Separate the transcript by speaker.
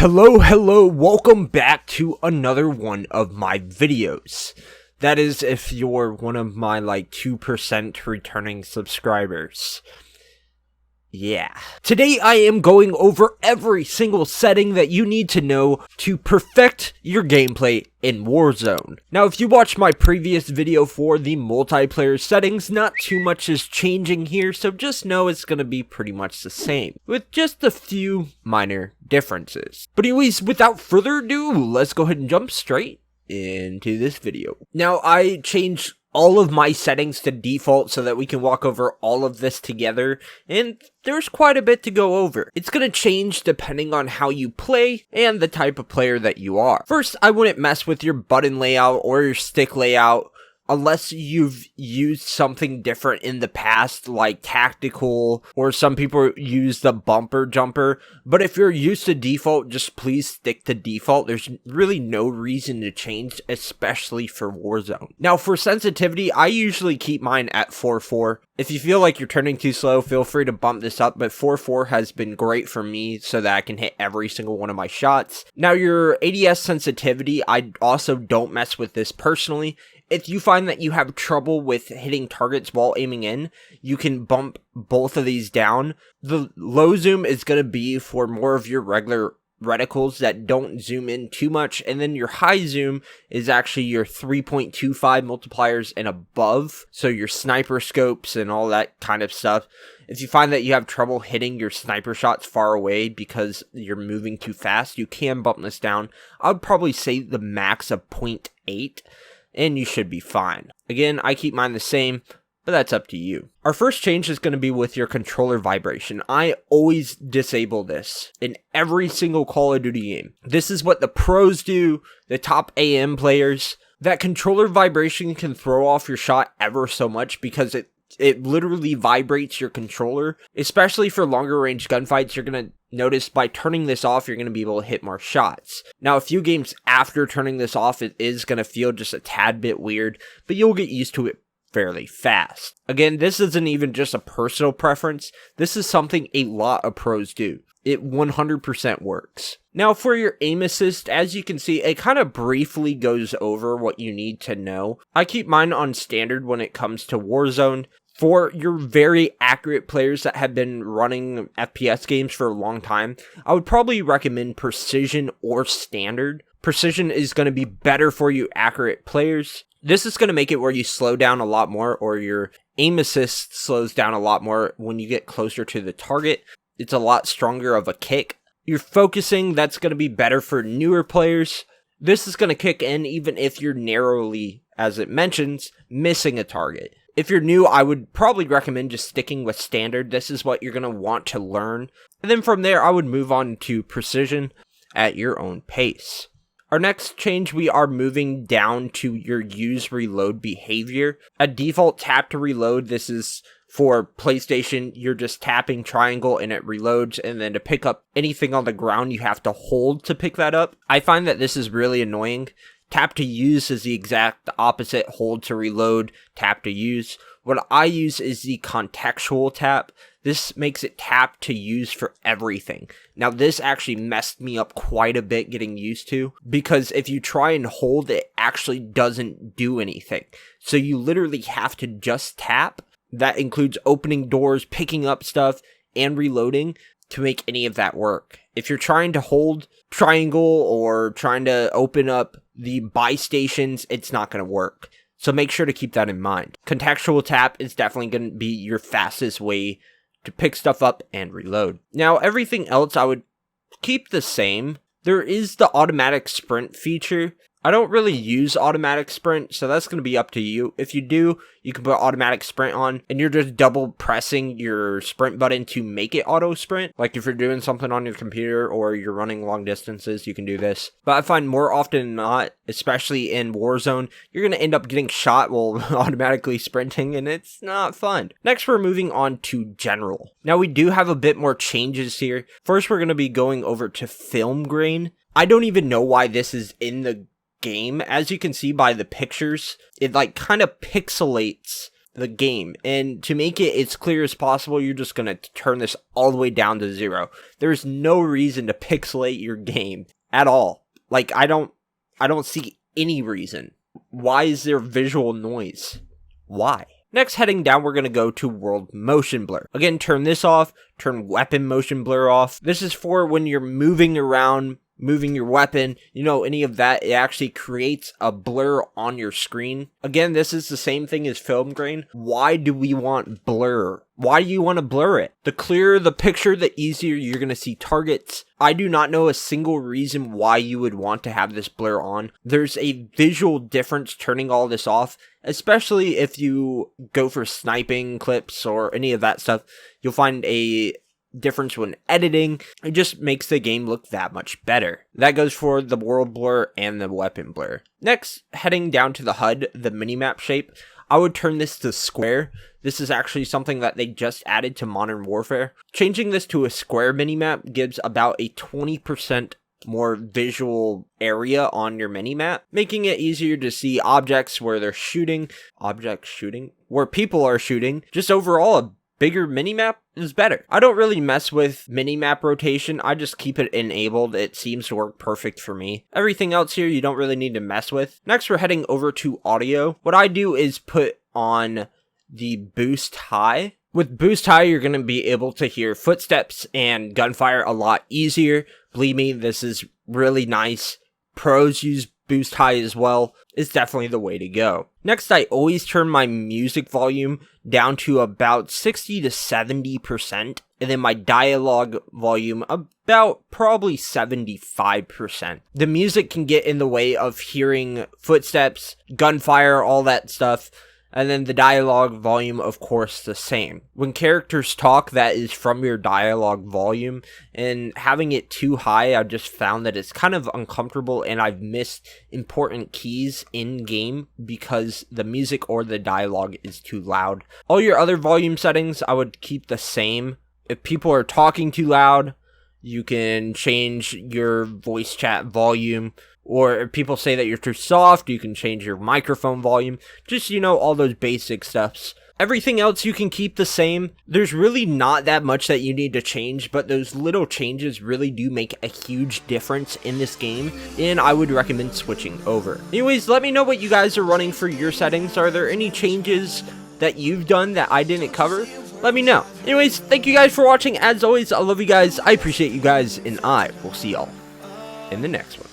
Speaker 1: Hello, welcome back to another one of my videos. That is if you're one of my 2% returning subscribers. Yeah. Today I am going over every single setting that you need to know to perfect your gameplay in Warzone. Now, if you watched my previous video for the multiplayer settings, not too much is changing here, so just know it's gonna be pretty much the same, with just a few minor differences. But anyways, without further ado, let's go ahead and jump straight into this video. Now, I changed all of my settings to default so that we can walk over all of this together, and there's quite a bit to go over. It's going to change depending on how you play and the type of player that you are. First, I wouldn't mess with your button layout or your stick layout unless you've used something different in the past, like tactical, or some people use the bumper jumper. But if you're used to default, just please stick to default. There's really no reason to change, especially for Warzone. Now, for sensitivity, I usually keep mine at 4.4. If you feel like you're turning too slow, feel free to bump this up, but 4.4 has been great for me so that I can hit every single one of my shots. Now, your ADS sensitivity, I also don't mess with this personally. If you find that you have trouble with hitting targets while aiming in, you can bump both of these down. The low zoom is going to be for more of your regular reticles that don't zoom in too much, and then your high zoom is actually your 3.25 multipliers and above, so your sniper scopes and all that kind of stuff. If you find that you have trouble hitting your sniper shots far away because you're moving too fast, you can bump this down. I would probably say the max of 0.8. and you should be fine. Again, I keep mine the same, but that's up to you. Our first change is going to be with your controller vibration. I always disable this in every single Call of Duty game. This is what the pros do, the top AM players. That controller vibration can throw off your shot ever so much because it literally vibrates your controller. Especially for longer range gunfights, you're going to notice by turning this off, you're going to be able to hit more shots. Now, a few games after turning this off, it is going to feel just a tad bit weird, but you'll get used to it fairly fast. Again, this isn't even just a personal preference. This is something a lot of pros do. It 100% works. Now, for your aim assist, as you can see, it kind of briefly goes over what you need to know. I keep mine on standard when it comes to Warzone. For your very accurate players that have been running FPS games for a long time, I would probably recommend Precision or Standard. Precision is going to be better for you accurate players. This is going to make it where you slow down a lot more, or your aim assist slows down a lot more when you get closer to the target. It's a lot stronger of a kick. Your focusing, that's going to be better for newer players. This is going to kick in even if you're narrowly, as it mentions, missing a target. If you're new, I would probably recommend just sticking with standard. This is what you're going to want to learn. And then from there, I would move on to precision at your own pace. Our next change, we are moving down to your use reload behavior. A default tap to reload. This is for PlayStation. You're just tapping triangle and it reloads. And then to pick up anything on the ground, you have to hold to pick that up. I find that this is really annoying. Tap to use is the exact opposite. Hold to reload, tap to use. What I use is the contextual tap. This makes it tap to use for everything. Now, this actually messed me up quite a bit getting used to, because if you try and hold, it actually doesn't do anything. So you literally have to just tap. That includes opening doors, picking up stuff, and reloading to make any of that work. If you're trying to hold triangle or trying to open up the buy stations, it's not going to work. So make sure to keep that in mind. Contextual tap is definitely going to be your fastest way to pick stuff up and reload. Now, everything else I would keep the same. There is the automatic sprint feature. I don't really use automatic sprint, so that's going to be up to you. If you do, you can put automatic sprint on, and you're just double pressing your sprint button to make it auto sprint. Like if you're doing something on your computer or you're running long distances, you can do this. But I find more often than not, especially in Warzone, you're going to end up getting shot while automatically sprinting, and it's not fun. Next, we're moving on to general. Now, we do have a bit more changes here. First, we're going to be going over to film grain. I don't even know why this is in the game. As you can see by the pictures, it kind of pixelates the game. And to make it as clear as possible, you're just going to turn this all the way down to 0. There's no reason to pixelate your game at all. Like, I don't see any reason. Why is there visual noise? Why? Next, heading down, we're going to go to World Motion Blur. Again, turn this off, turn Weapon Motion Blur off. This is for when you're moving around, moving your weapon, any of that. It actually creates a blur on your screen. Again, this is the same thing as film grain. Why do we want blur? Why do you want to blur it? The clearer the picture, the easier you're going to see targets. I do not know a single reason why you would want to have this blur on. There's a visual difference turning all this off, especially if you go for sniping clips or any of that stuff. You'll find a difference when editing. It just makes the game look that much better. That goes for the world blur and the weapon blur. Next, heading down to the HUD, the minimap shape, I would turn this to square. This is actually something that they just added to Modern Warfare. Changing this to a square minimap gives about a 20% more visual area on your minimap, making it easier to see objects where they're shooting, where people are shooting. Just overall, a bigger minimap is better. I don't really mess with minimap rotation. I just keep it enabled. It seems to work perfect for me. Everything else here you don't really need to mess with. Next, we're heading over to audio. What I do is put on the boost high. With boost high, you're going to be able to hear footsteps and gunfire a lot easier. Believe me, this is really nice. Pros use boost high as well. It's definitely the way to go. Next, I always turn my music volume down to about 60 to 70%, and then my dialogue volume about probably 75%. The music can get in the way of hearing footsteps, gunfire, all that stuff. And then the dialogue volume, of course, the same. When characters talk, that is from your dialogue volume. And having it too high, I just found that it's kind of uncomfortable, and I've missed important keys in-game because the music or the dialogue is too loud. All your other volume settings, I would keep the same. If people are talking too loud, you can change your voice chat volume. Or if people say that you're too soft, you can change your microphone volume. Just, all those basic stuffs. Everything else you can keep the same. There's really not that much that you need to change, but those little changes really do make a huge difference in this game, and I would recommend switching over. Anyways, let me know what you guys are running for your settings. Are there any changes that you've done that I didn't cover? Let me know. Anyways, thank you guys for watching. As always, I love you guys. I appreciate you guys, and I will see y'all in the next one.